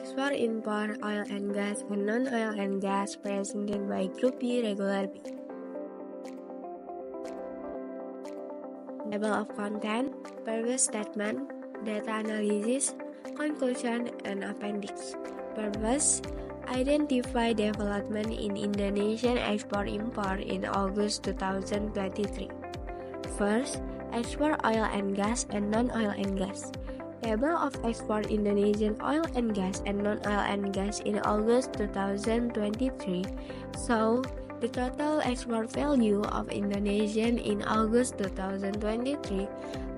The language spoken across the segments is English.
Export-import oil and gas and non-oil and gas presented by Group B Regular B. Table of content, purpose statement, data analysis, conclusion, and appendix. Purpose: identify development in Indonesian export-import in August 2023. First, export oil and gas and non-oil and gas. Table of export Indonesian oil and gas and non-oil and gas in August 2023 show the total export value of Indonesian in August 2023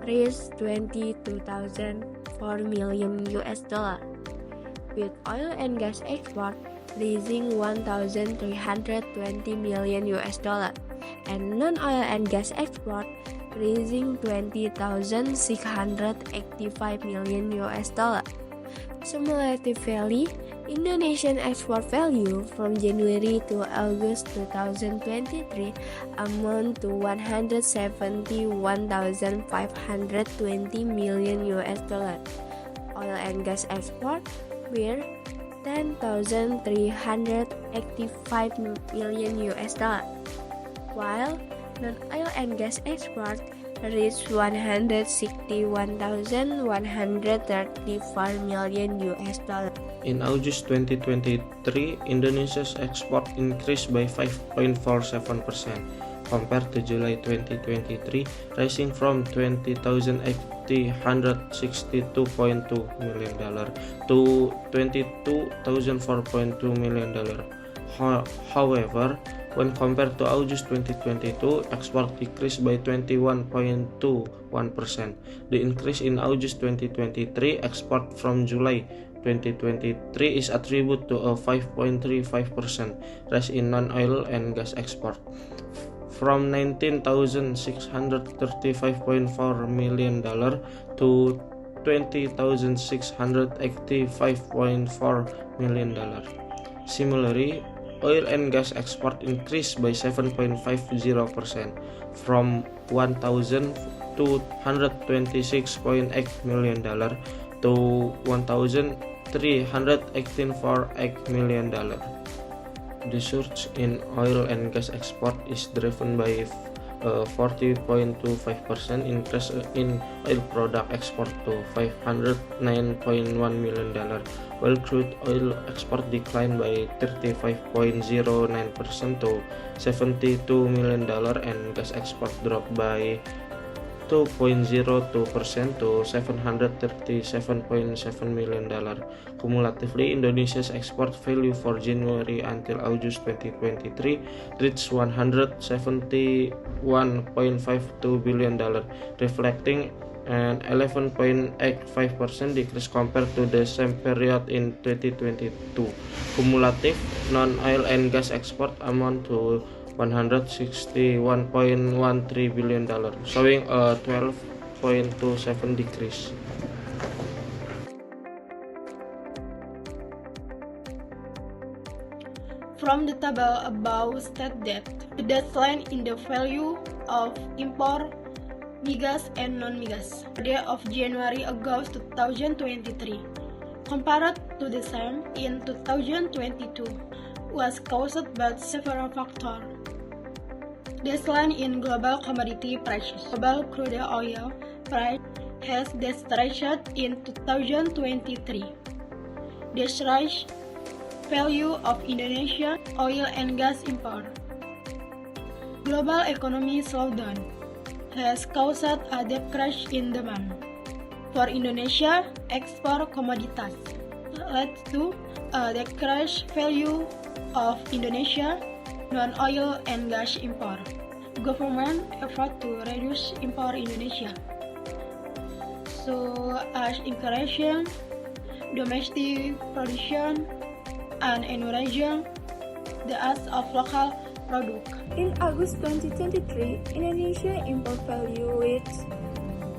reached $22,004 million, with oil and gas export reaching $1,320 million and non-oil and gas export reaching $20,685 million. Similarly, Indonesian export value from January to August 2023 amount to $171,520 million. Oil and gas export were $10,385 million, while non-oil and gas export reached $161,134 million. In August 2023, Indonesia's export increased by 5.47% compared to July 2023, rising from $20,862.2 million to $22,004.2 million. However, when compared to August 2022, export decreased by 21.21%. The increase in August 2023 export from July 2023 is attributed to a 5.35% rise in non-oil and gas export, from $19,635.4 million to $20,685.4 million. Similarly, oil and gas export increased by 7.50%, from $1,226.8 million to $1,318.8 million. The surge in oil and gas export is driven by a 40.25% increase in oil product export to $509.1 million, while crude oil export declined by 35.09% to $72 million, and gas export dropped by 2.02% to $737.7 million. Cumulatively, Indonesia's export value for January until August 2023 reached $171.52 billion, reflecting an 11.85% decrease compared to the same period in 2022. Cumulative non-oil and gas export amount to $161.13 billion, showing a 12.27% decrease. From the table above state that the decline in the value of import migas and non-migas day of January-August 2023 compared to the same in 2022 was caused by several factors. Decline in global commodity prices. Global crude oil price has deteriorated in 2023. The surge value of Indonesian oil and gas import. Global economy slowdown has caused a decrease in demand for Indonesia export commodities, led to a decreased value of Indonesia non-oil and gas import. Government effort to reduce import Indonesia, so as encouraging domestic production and encouraging the use of local product. In August 2023, Indonesia import value reached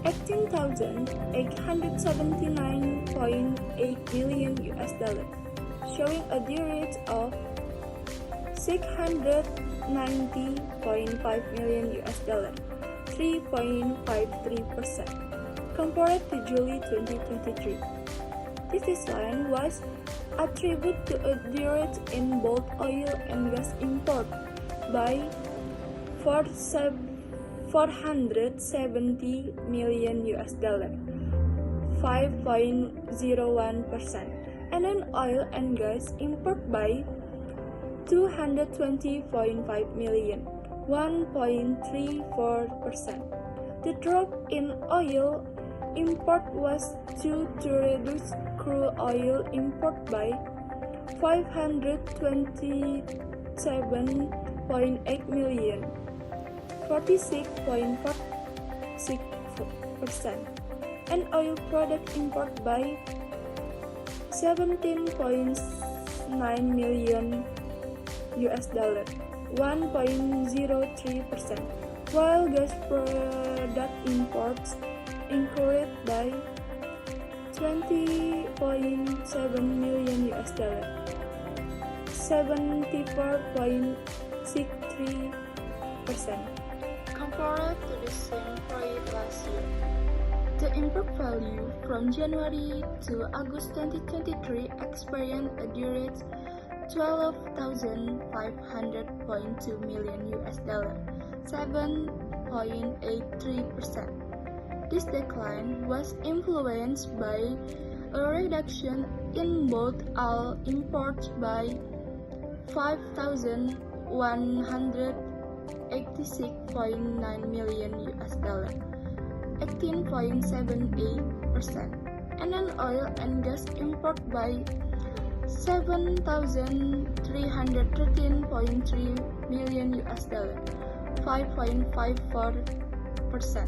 $18,879.8 billion, showing a decrease of $690.5 million, 3.53%, compared to July 2023. This decline was attributed to a decrease in both oil and gas import by 470 million US dollar, 5.01%, and non-oil and gas import by 220.5 million, 1.34%. The drop in oil import was due to reduced crude oil import by 527.8 million, 46.46%, and oil product import by 17.9 million US dollar, 1.03%, while gas product imports increased by 20.7 million US dollar, 74.63%. Compared to the same period last year, the import value from January to August 2023 experienced a decrease 12,500.2 million US dollar, 7.83%. This decline was influenced by a reduction in both oil imports by 5,186.9 million US dollar, 18.78%, and non-oil and gas import by 7,313.3 million US dollar, 5.54%.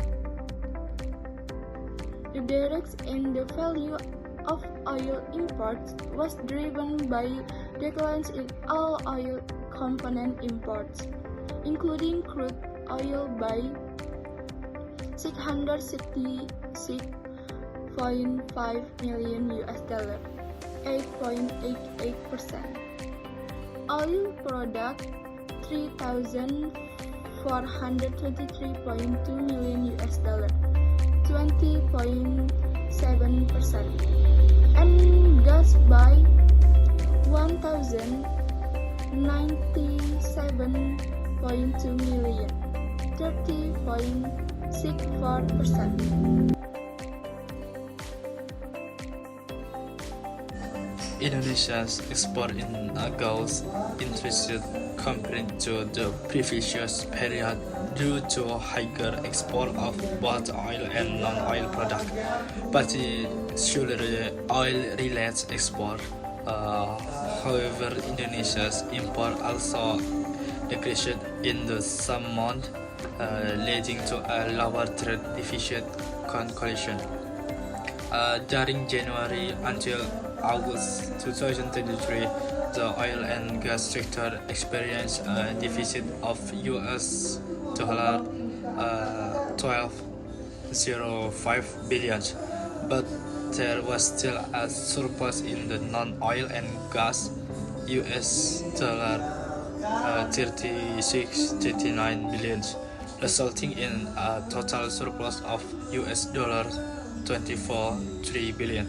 The decrease in the value of oil imports was driven by declines in all oil component imports, including crude oil by 666.5 million US dollar, 8.88%. Oil product 3,423.2 million US dollar, 20.7%, and gas by 1,097.2 million, 30.64%. Indonesia's export in August increased compared to the previous period due to higher export of both oil and non-oil products, particularly oil-related export. However, Indonesia's import also decreased in the same month, leading to a lower trade deficit conclusion. During January until August 2023, the oil and gas sector experienced a deficit of US dollar 12.05 billion, but there was still a surplus in the non-oil and gas US dollar 36.39 billion, resulting in a total surplus of US dollar 24.3 billion.